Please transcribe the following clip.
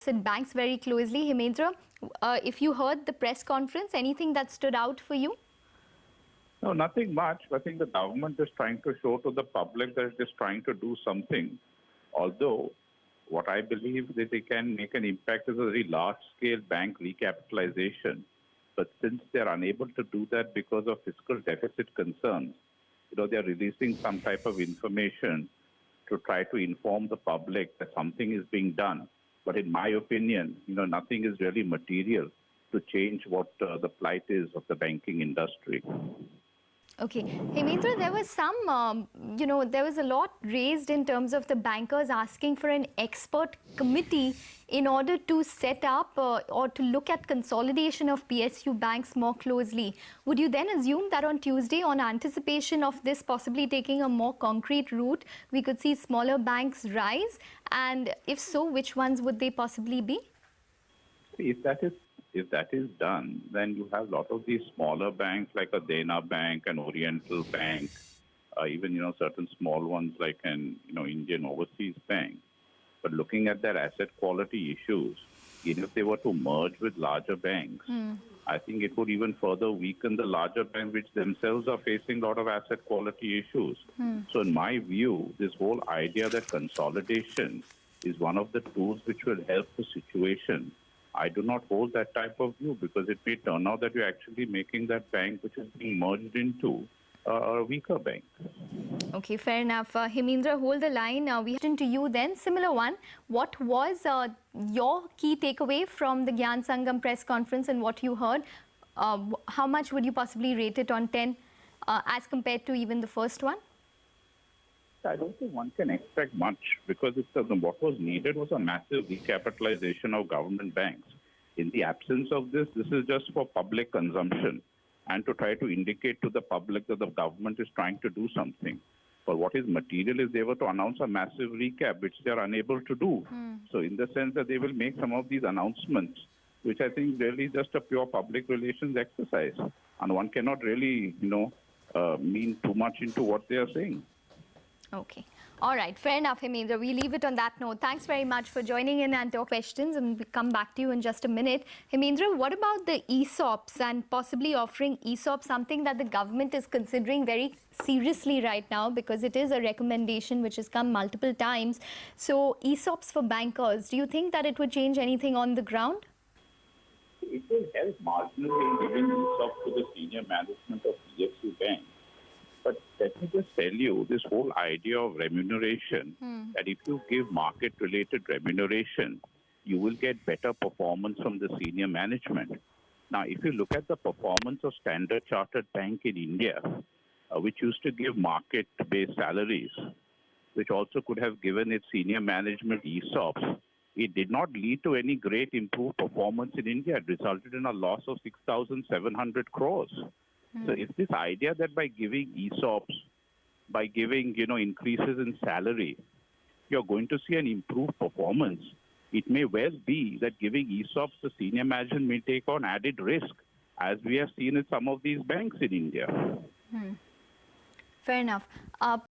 assets in banks very closely. Hemendra, if you heard the press conference, anything that stood out for you? No, nothing much. I think the government is trying to show to the public that it is trying to do something. Although, what I believe that they can make an impact is a very large-scale bank recapitalization. But since they are unable to do that because of fiscal deficit concerns, they are releasing some type of information to try to inform the public that something is being done. But in my opinion, nothing is really material to change what the plight is of the banking industry. Okay. Hemendra, there was there was a lot raised in terms of the bankers asking for an expert committee in order to set up or to look at consolidation of PSU banks more closely. Would you then assume that on Tuesday, on anticipation of this possibly taking a more concrete route, we could see smaller banks rise? And if so, which ones would they possibly be? If that is done, then you have a lot of these smaller banks like a Dena Bank, an Oriental Bank, even certain small ones like an Indian Overseas Bank. But looking at their asset quality issues, even if they were to merge with larger banks, I think it would even further weaken the larger banks, which themselves are facing a lot of asset quality issues. So in my view, this whole idea that consolidation is one of the tools which will help the situation, I do not hold that type of view, because it may turn out that you're actually making that bank which is being merged into a weaker bank. Okay, fair enough. Hemendra, hold the line. We head into you then. Similar one. What was your key takeaway from the Gyan Sangam press conference and what you heard? How much would you possibly rate it on 10 as compared to even the first one? I don't think one can expect much, because what was needed was a massive recapitalization of government banks. In the absence of this is just for public consumption and to try to indicate to the public that the government is trying to do something. But what is material is they were to announce a massive recap, which they are unable to do. So in the sense that they will make some of these announcements, which I think really just a pure public relations exercise. And one cannot really, mean too much into what they are saying. Okay. All right. Fair enough, Hemendra. We leave it on that note. Thanks very much for joining in and your questions, and we'll come back to you in just a minute. Hemendra, what about the ESOPs and possibly offering ESOPs, something that the government is considering very seriously right now, because it is a recommendation which has come multiple times. So ESOPs for bankers, do you think that it would change anything on the ground? It will help marginally in giving ESOPs to the senior management of PSU banks. But let me just tell you, this whole idea of remuneration, that if you give market-related remuneration, you will get better performance from the senior management. Now, if you look at the performance of Standard Chartered Bank in India, which used to give market-based salaries, which also could have given its senior management ESOPs, it did not lead to any great improved performance in India. It resulted in a loss of 6,700 crores. So it's this idea that by giving ESOPs, by giving, increases in salary, you're going to see an improved performance. It may well be that giving ESOPs to senior management may take on added risk, as we have seen in some of these banks in India. Fair enough.